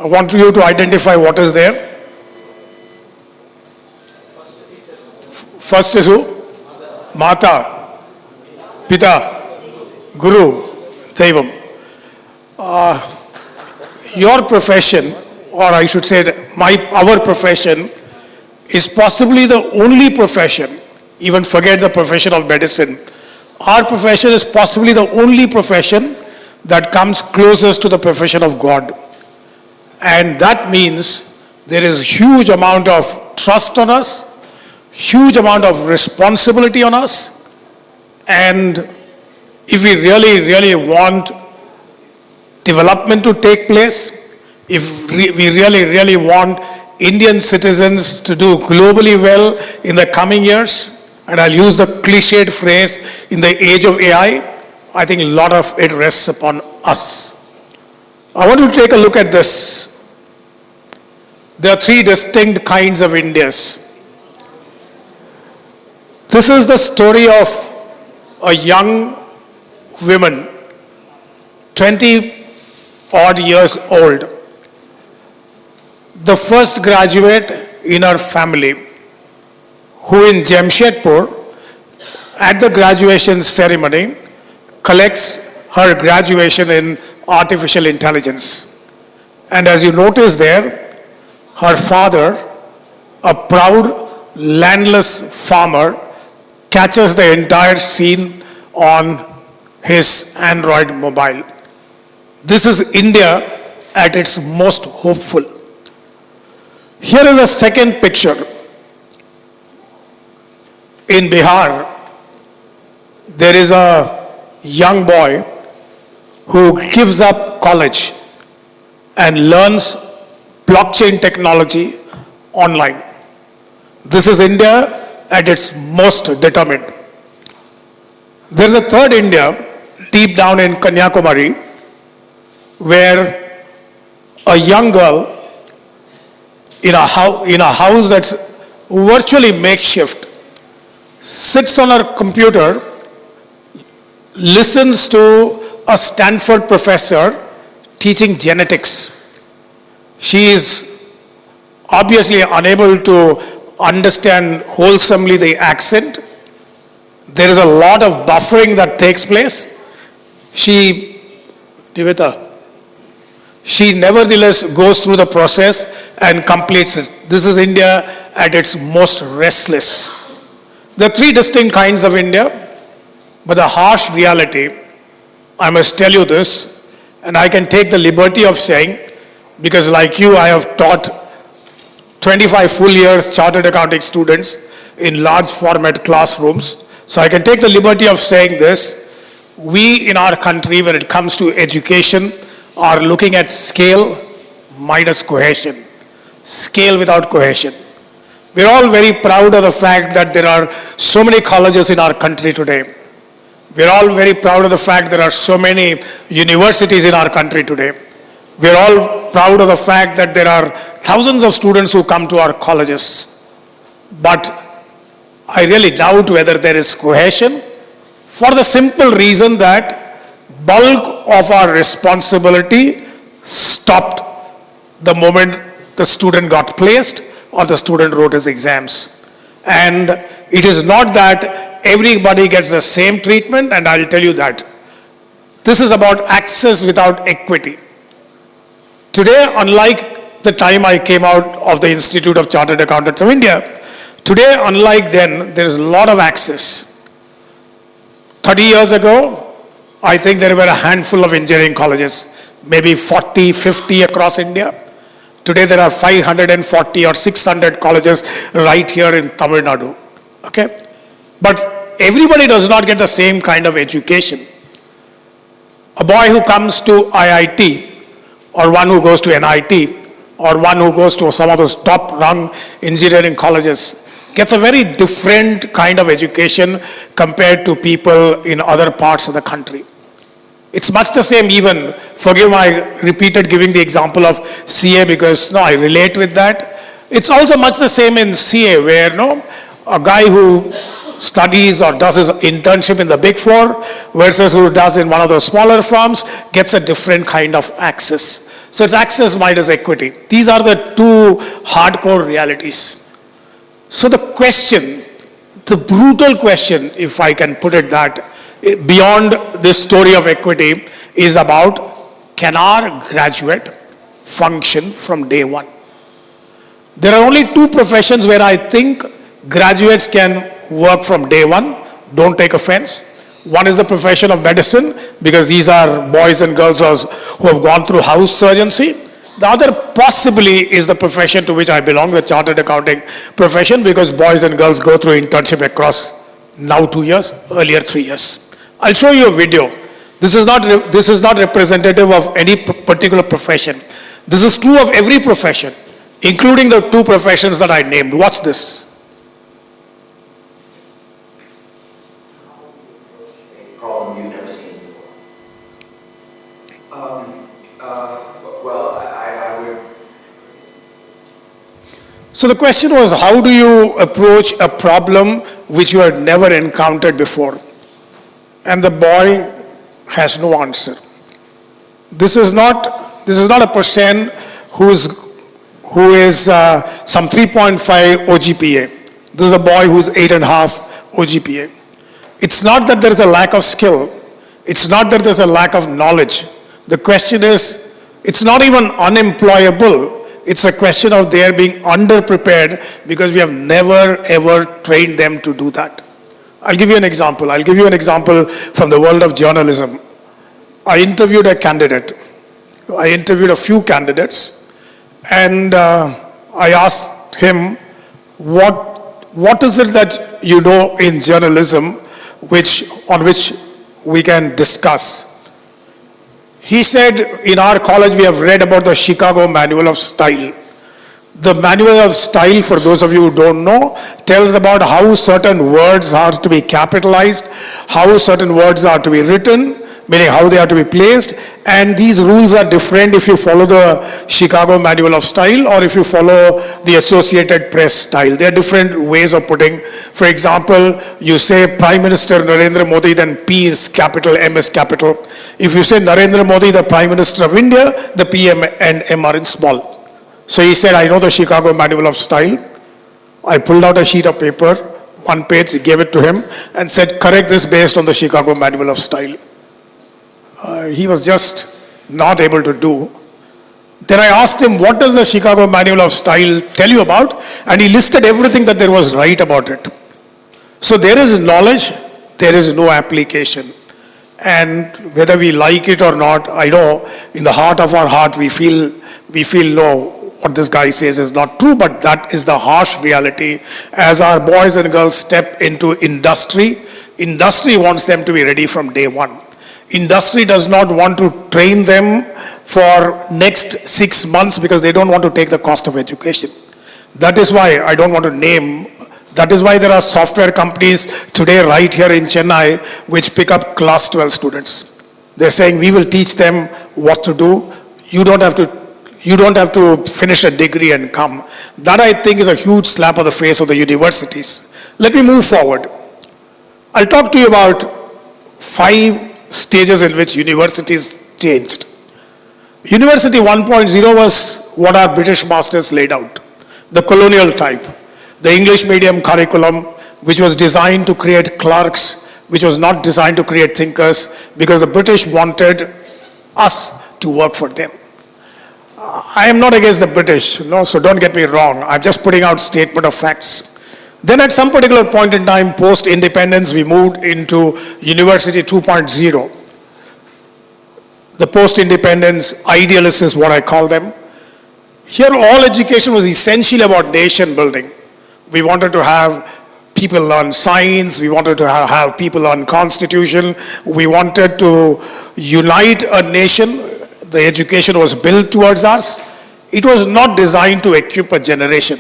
I want you to identify what is there. First is who? Mata, Pita, Guru, Devam. Your profession, or I should say our profession, is possibly the only profession, even forget the profession of medicine, our profession is possibly the only profession that comes closest to the profession of God. And that means there is huge amount of trust on us, huge amount of responsibility on us, and if we really want development to take place, if we really want Indian citizens to do globally well in the coming years, and I'll use the cliched phrase, in the age of AI, I think a lot of it rests upon us. I want to take a look at this. There are three distinct kinds of Indias. This is the story of a young woman, 20 odd years old, the first graduate in her family, who in Jamshedpur, at the graduation ceremony, collects her graduation in artificial intelligence. And as you notice there, her father, a proud landless farmer, catches the entire scene on his Android mobile. This is India at its most hopeful. Here is a second picture. In Bihar, there is a young boy who gives up college and learns blockchain technology online. This is India at its most determined. There is a third India, deep down in Kanyakumari, where a young girl in a house that's virtually makeshift sits on her computer, listens to a Stanford professor teaching genetics. She is obviously unable to understand wholesomely the accent. There is a lot of buffering that takes place. She nevertheless goes through the process and completes it. This is India at its most restless. There are three distinct kinds of India, but the harsh reality, I must tell you this, and I can take the liberty of saying, because like you, I have taught 25 full years chartered accounting students in large format classrooms. So I can take the liberty of saying this. We in our country, when it comes to education, are looking at scale minus cohesion. Scale without cohesion. We're all very proud of the fact that there are so many colleges in our country today. We're all very proud of the fact there are so many universities in our country today. We're all proud of the fact that there are thousands of students who come to our colleges. But I really doubt whether there is cohesion, for the simple reason that bulk of our responsibility stopped the moment the student got placed or the student wrote his exams. And it is not that everybody gets the same treatment, and I'll tell you that. This is about access without equity. Today, unlike the time I came out of the Institute of Chartered Accountants of India, today, unlike then, there is a lot of access. 30 years ago, I think there were a handful of engineering colleges, maybe 40, 50 across India. Today, there are 540 or 600 colleges right here in Tamil Nadu. Okay? But everybody does not get the same kind of education. A boy who comes to IIT, or one who goes to NIT, or one who goes to some of those top-rung engineering colleges, gets a very different kind of education compared to people in other parts of the country. It's much the same even, forgive my repeated giving the example of CA because I relate with that. It's also much the same in CA where a guy who studies or does his internship in the Big Four versus who does in one of those smaller firms gets a different kind of access. So it's access minus equity. These are the two hardcore realities. So the question, the brutal question, if I can put it that, beyond this story of equity, is about, can our graduate function from day one? There are only two professions where I think graduates can work from day one. Don't take offense. One is the profession of medicine, because these are boys and girls who have gone through house surgery. The other possibly is the profession to which I belong, the chartered accounting profession, because boys and girls go through internship across now 2 years, earlier 3 years. I'll show you a video. This is not representative of any particular profession. This is true of every profession, including the two professions that I named. Watch this. A problem you've never seen before. Well, I would. So the question was, how do you approach a problem which you had never encountered before? And the boy has no answer. This is not a person who is some 3.5 OGPA. This is a boy who's 8.5 OGPA. It's not that there is a lack of skill. It's not that there's a lack of knowledge. The question is, it's not even unemployable. It's a question of their being underprepared because we have never ever trained them to do that. I'll give you an example. I'll give you an example from the world of journalism. I interviewed a candidate. I interviewed a few candidates, and I asked him, what is it that you know in journalism on which we can discuss? He said, in our college we have read about the Chicago Manual of Style. The Manual of Style, for those of you who don't know, tells about how certain words are to be capitalized, how certain words are to be written, meaning how they are to be placed, and these rules are different if you follow the Chicago Manual of Style or if you follow the Associated Press style. There are different ways of putting. For example, you say Prime Minister Narendra Modi, then P is capital, M is capital. If you say Narendra Modi, the Prime Minister of India, the P and M are in small. So he said, I know the Chicago Manual of Style. I pulled out a sheet of paper, one page, gave it to him, and said, correct this based on the Chicago Manual of Style. He was just not able to do. Then I asked him, what does the Chicago Manual of Style tell you about? And he listed everything that there was right about it. So there is knowledge, there is no application. And whether we like it or not, I know in the heart of our heart we feel no, what this guy says is not true, but that is the harsh reality. As our boys and girls step into industry wants them to be ready from day one. Industry does not want to train them for next 6 months because they don't want to take the cost of education. That is why I don't want to name. That is why there are software companies today right here in Chennai which pick up class 12 students. They're saying we will teach them what to do. You don't have to finish a degree and come. That I think is a huge slap on the face of the universities. Let me move forward. I'll talk to you about 5 stages in which universities changed. University 1.0 was what our British masters laid out. The colonial type. The English medium curriculum, which was designed to create clerks, which was not designed to create thinkers, because the British wanted us to work for them. I am not against the British, no, so don't get me wrong. I'm just putting out statement of facts. Then at some particular point in time, post-independence, we moved into University 2.0. The post-independence idealists is what I call them. Here all education was essentially about nation building. We wanted to have people learn science, we wanted to have people learn constitution, we wanted to unite a nation. The education was built towards us. It was not designed to equip a generation.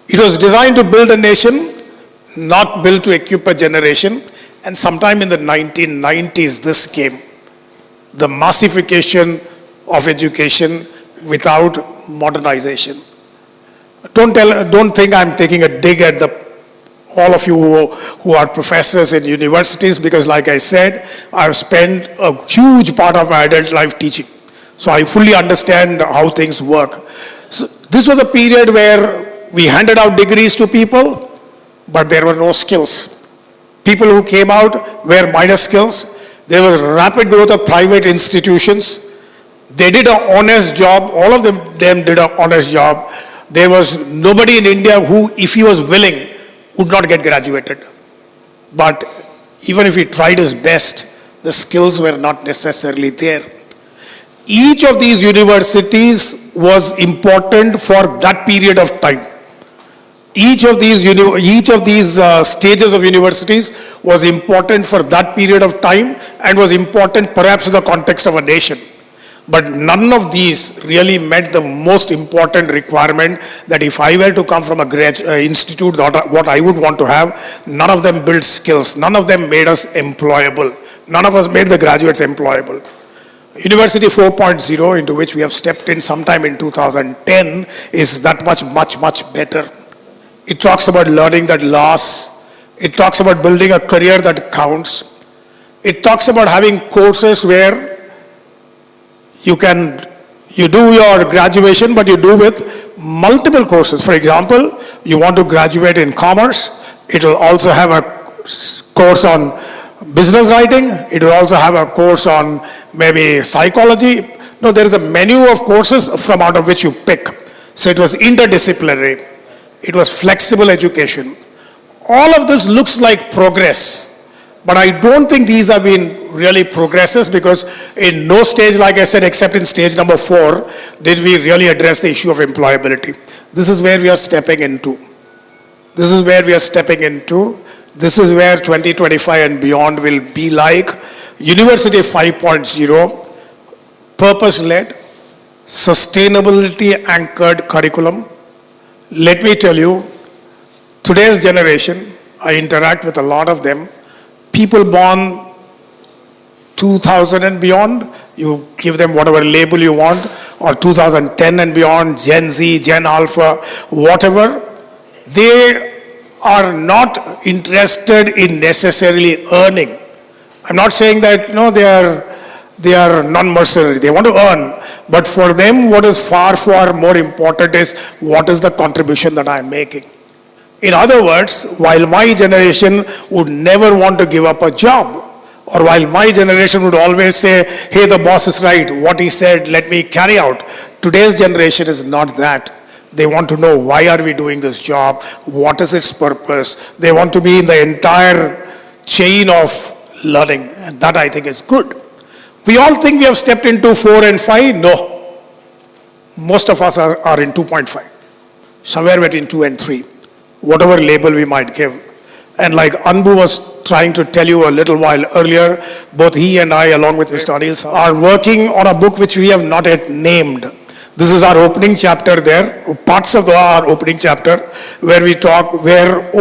It was designed to build a nation, not built to equip a generation. And sometime in the 1990s, this came. The massification of education without modernization. Don't think I'm taking a dig at all of you who are professors in universities, because like I said, I've spent a huge part of my adult life teaching. So I fully understand how things work. So this was a period where we handed out degrees to people, but there were no skills. People who came out were minus skills. There was rapid growth of private institutions. They did an honest job. All of them did an honest job. There was nobody in India who, if he was willing, would not get graduated. But even if he tried his best, the skills were not necessarily there. Each of these universities was important for that period of time. Each of these stages of universities was important for that period of time and was important perhaps in the context of a nation. But none of these really met the most important requirement that if I were to come from a institute, what I would want to have, none of them built skills. None of them made us employable. None of us made the graduates employable. University 4.0, into which we have stepped in sometime in 2010, is that much better. It talks about learning that lasts. It talks about building a career that counts. It talks about having courses where you do your graduation, but you do with multiple courses. For example, you want to graduate in commerce, it will also have a course on business writing, it will also have a course on maybe psychology. No, there is a menu of courses from out of which you pick. So it was interdisciplinary. It was flexible education. All of this looks like progress. But I don't think these have been really progresses, because in no stage, like I said, except in stage number 4, did we really address the issue of employability. This is where we are stepping into. This is where we are stepping into. This is where 2025 and beyond will be like. University 5.0, purpose-led, sustainability-anchored curriculum. Let me tell you, today's generation, I interact with a lot of them, people born 2000 and beyond, you give them whatever label you want, or 2010 and beyond, Gen Z, Gen Alpha, whatever, they are not interested in necessarily earning. I'm not saying that they are non-mercenary, they want to earn, but for them what is far more important is what is the contribution that I'm making. In other words, while my generation would never want to give up a job, or while my generation would always say, hey, the boss is right, what he said, let me carry out. Today's generation is not that. They want to know, why are we doing this job? What is its purpose? They want to be in the entire chain of learning, and that I think is good. We all think we have stepped into 4 and 5. No. Most of us are in 2.5. Somewhere between 2 and 3. Whatever label we might give. And like Anbu was trying to tell you a little while earlier, both he and I, along with Mr. Anil, are working on a book which we have not yet named. This is our opening chapter there, parts of our opening chapter, where we talk, where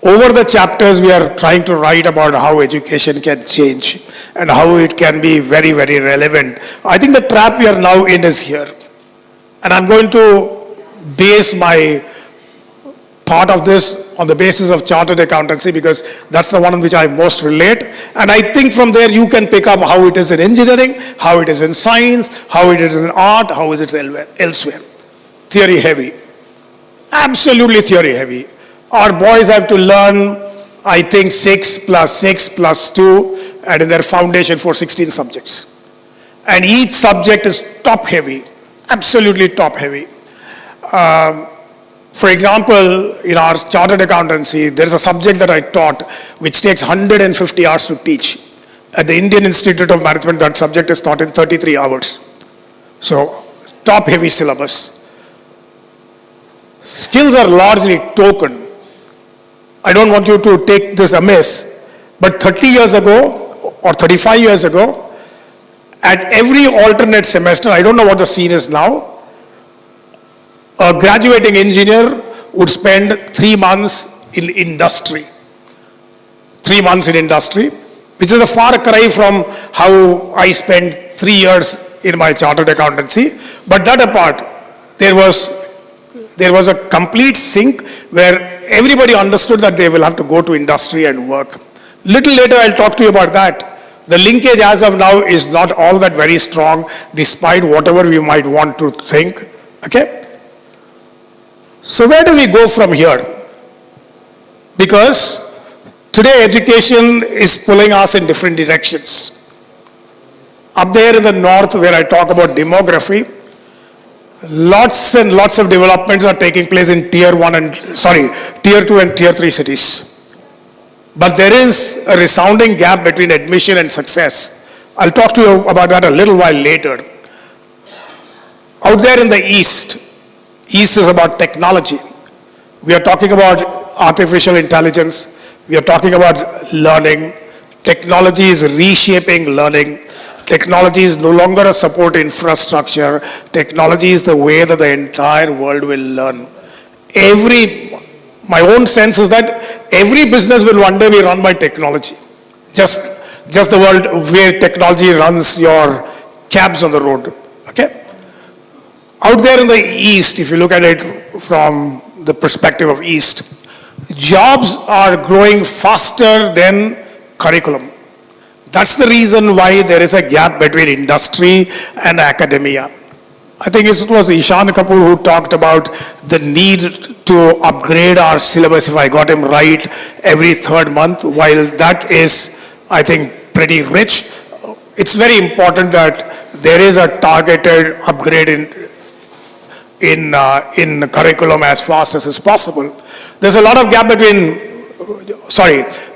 over the chapters we are trying to write about how education can change and how it can be very relevant. I think the trap we are now in is here. And I'm going to base my part of this on the basis of chartered accountancy, because that's the one on which I most relate. And I think from there you can pick up how it is in engineering, how it is in science, how it is in art, how is it elsewhere. Theory heavy. Absolutely theory heavy. Our boys have to learn, I think, 6 plus 6 plus 2, and in their foundation for 16 subjects. And each subject is top heavy, absolutely top heavy. For example, in our chartered accountancy, there's a subject that I taught which takes 150 hours to teach. At the Indian Institute of Management, that subject is taught in 33 hours. So, top heavy syllabus. Skills are largely token. I don't want you to take this amiss, but 30 years ago or 35 years ago, at every alternate semester, I don't know what the scene is now, a graduating engineer would spend 3 months in industry. 3 months in industry, which is a far cry from how I spent 3 years in my chartered accountancy. But that apart, there was a complete sync where everybody understood that they will have to go to industry and work. Little later, I'll talk to you about that. The linkage as of now is not all that very strong, despite whatever we might want to think. Okay? So where do we go from here? Because today education is pulling us in different directions. Up there in the north, where I talk about demography, lots and lots of developments are taking place in tier 2 and tier 3 cities. But there is a resounding gap between admission and success. I'll talk to you about that a little while later. Out there in the east is about technology. We are talking about artificial intelligence. We are talking about learning. Technology is reshaping learning. Technology is no longer a support infrastructure. Technology is the way that the entire world will learn. My own sense is that every business will one day be run by technology. Just the world where technology runs your cabs on the road. Okay? Out there in the east, if you look at it from the perspective of east, jobs are growing faster than curriculum. That's the reason why there is a gap between industry and academia. I think it was Ishan Kapoor who talked about the need to upgrade our syllabus, if I got him right, every third month. While that is, I think, pretty rich, it's very important that there is a targeted upgrade in curriculum as fast as is possible. There's a lot of gap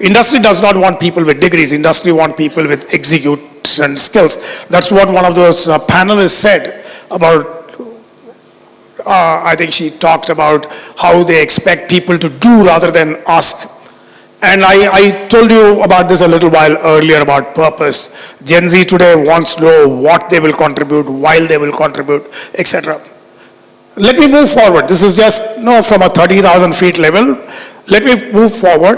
industry does not want people with degrees. Industry want people with execution skills. That's what one of those panelists said about, I think she talked about how they expect people to do rather than ask. And I told you about this a little while earlier about purpose. Gen Z today wants to know what they will contribute, while they will contribute, etc. Let me move forward. This is just from a 30,000 feet level. Let me move forward.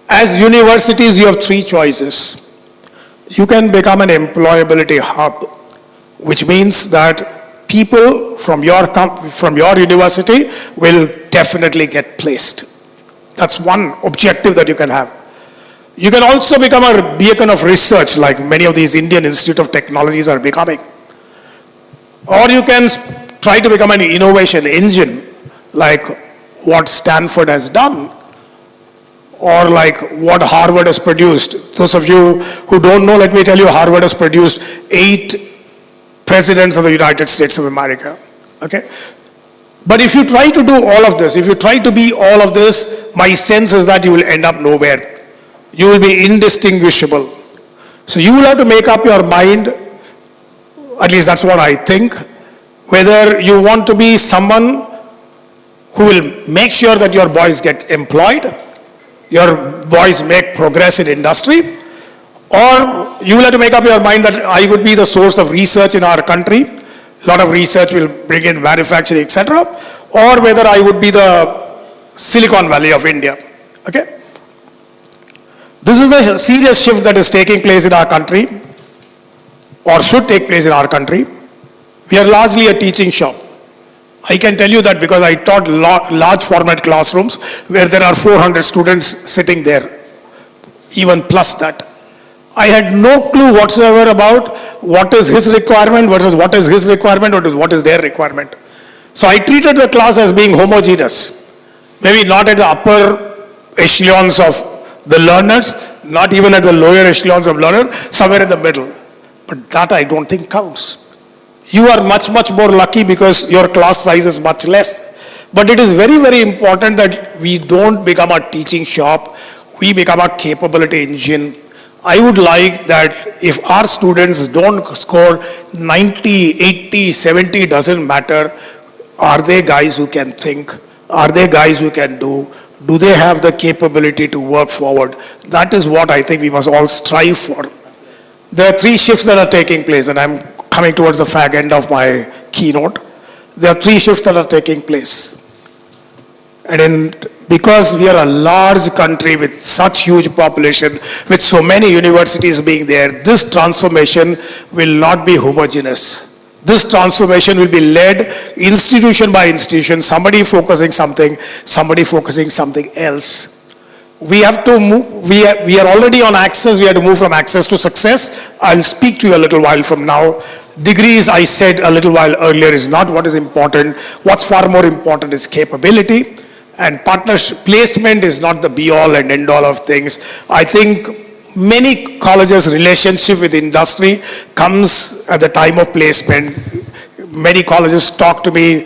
As universities, you have three choices. You can become an employability hub, which means that people from your university will definitely get placed. That's one objective that you can have. You can also become a beacon of research, like many of these Indian Institute of Technologies are becoming. Or you can try to become an innovation engine, like what Stanford has done, or like what Harvard has produced. Those of you who don't know, let me tell you, Harvard has produced 8 presidents of the United States of America. Okay? But if you try to do all of this, if you try to be all of this, my sense is that you will end up nowhere. You will be indistinguishable. So you will have to make up your mind, at least that's what I think, whether you want to be someone who will make sure that your boys get employed, your boys make progress in industry, or you will have to make up your mind that I would be the source of research in our country. A lot of research will bring in manufacturing, etc. Or whether I would be the Silicon Valley of India. Okay? This is the serious shift that is taking place in our country, or should take place in our country. We are largely a teaching shop. I can tell you that because I taught large format classrooms where there are 400 students sitting there, even plus that. I had no clue whatsoever about what is his requirement versus what is his requirement or what is their requirement. So I treated the class as being homogeneous. Maybe not at the upper echelons of the learners, not even at the lower echelons of learners, somewhere in the middle. But that I don't think counts. You are much, much more lucky because your class size is much less. But it is very, very important that we don't become a teaching shop. We become a capability engine. I would like that if our students don't score 90, 80, 70, doesn't matter. Are they guys who can think? Are they guys who can do? Do they have the capability to work forward? That is what I think we must all strive for. There are 3 shifts that are taking place, and I'm coming towards the fag end of my keynote. There are 3 shifts that are taking place. And because we are a large country with such huge population, with so many universities being there, this transformation will not be homogeneous. This transformation will be led institution by institution, somebody focusing something else. We have to move, we are already on access, we have to move from access to success. I'll speak to you a little while from now. Degrees, I said a little while earlier, is not what is important. What's far more important is capability. And partnership placement is not the be-all and end-all of things. I think many colleges' relationship with industry comes at the time of placement. Many colleges talk to me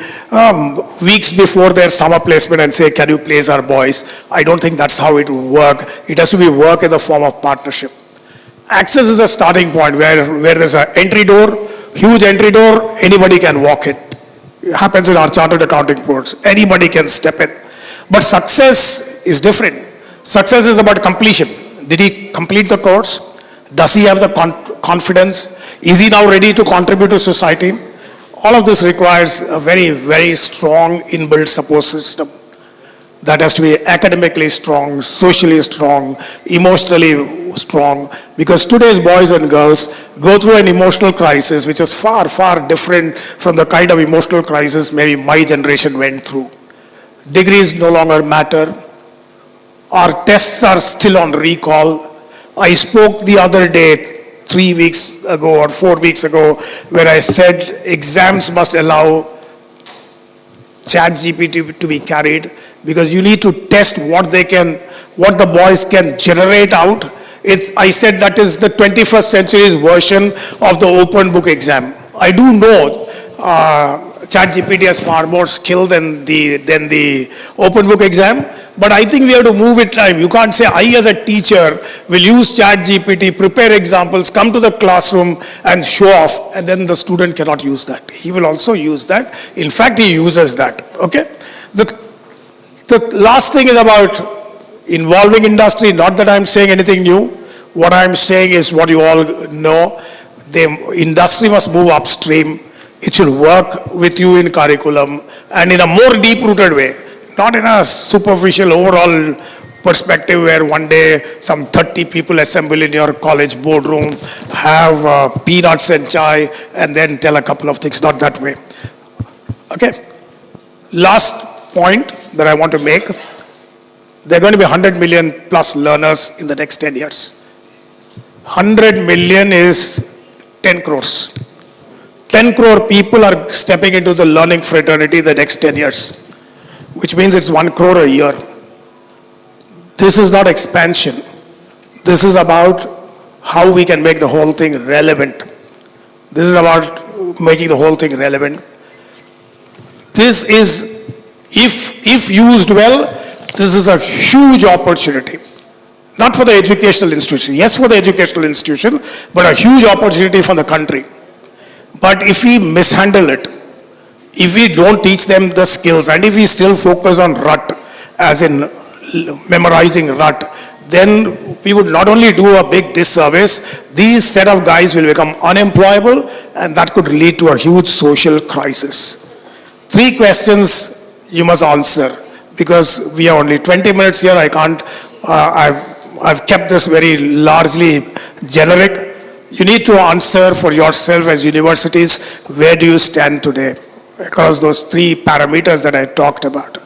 weeks before their summer placement and say, can you place our boys? I don't think that's how it will work. It has to be work in the form of partnership. Access is the starting point where there's an entry door, huge entry door, anybody can walk in. It happens in our chartered accounting boards. Anybody can step in. But success is different. Success is about completion. Did he complete the course? Does he have the confidence? Is he now ready to contribute to society? All of this requires a very, very strong inbuilt support system that has to be academically strong, socially strong, emotionally strong, because today's boys and girls go through an emotional crisis which is far, far different from the kind of emotional crisis maybe my generation went through. Degrees no longer matter. Our tests are still on recall. I spoke the other day, 3 weeks ago or 4 weeks ago, where I said exams must allow ChatGPT to be carried because you need to test what the boys can generate out. I said that is the 21st century's version of the open book exam. I do know ChatGPT has far more skill than the open book exam, but I think we have to move it time. You can't say, I as a teacher will use ChatGPT, prepare examples, come to the classroom and show off, and then the student cannot use that. He will also use that. In fact, he uses that, okay? The last thing is about involving industry, not that I'm saying anything new. What I'm saying is what you all know. The industry must move upstream. It should work with you in curriculum and in a more deep-rooted way, not in a superficial overall perspective where one day some 30 people assemble in your college boardroom, have peanuts and chai, and then tell a couple of things, not that way. Okay. Last point that I want to make, there are going to be 100 million plus learners in the next 10 years. 100 million is 10 crores. 10 crore people are stepping into the learning fraternity the next 10 years, which means it's 1 crore a year. This is not expansion. This is about how we can make the whole thing relevant. This is about making the whole thing relevant. This is, if used well, this is a huge opportunity. Not for the educational institution. Yes, for the educational institution, but a huge opportunity for the country. But if we mishandle it, if we don't teach them the skills, and if we still focus on rut, as in memorizing rut, then we would not only do a big disservice, these set of guys will become unemployable, and that could lead to a huge social crisis. 3 questions you must answer, because we have only 20 minutes here. I can't, I've kept this very largely generic. You need to answer for yourself as universities, where do you stand today? Across those 3 parameters that I talked about.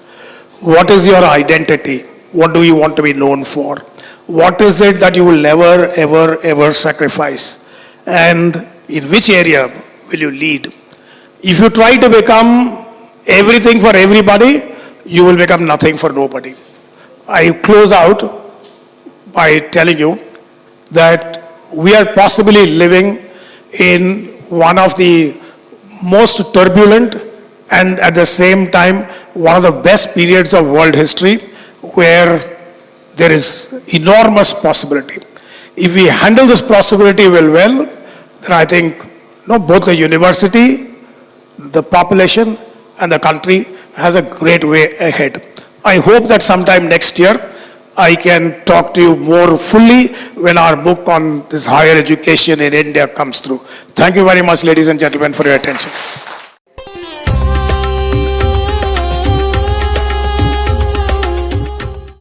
What is your identity? What do you want to be known for? What is it that you will never, ever, ever sacrifice? And in which area will you lead? If you try to become everything for everybody, you will become nothing for nobody. I close out by telling you that we are possibly living in one of the most turbulent and at the same time one of the best periods of world history where there is enormous possibility. If we handle this possibility well, then I think both the university, the population and the country has a great way ahead. I hope that sometime next year I can talk to you more fully when our book on this higher education in India comes through. Thank you very much, ladies and gentlemen, for your attention.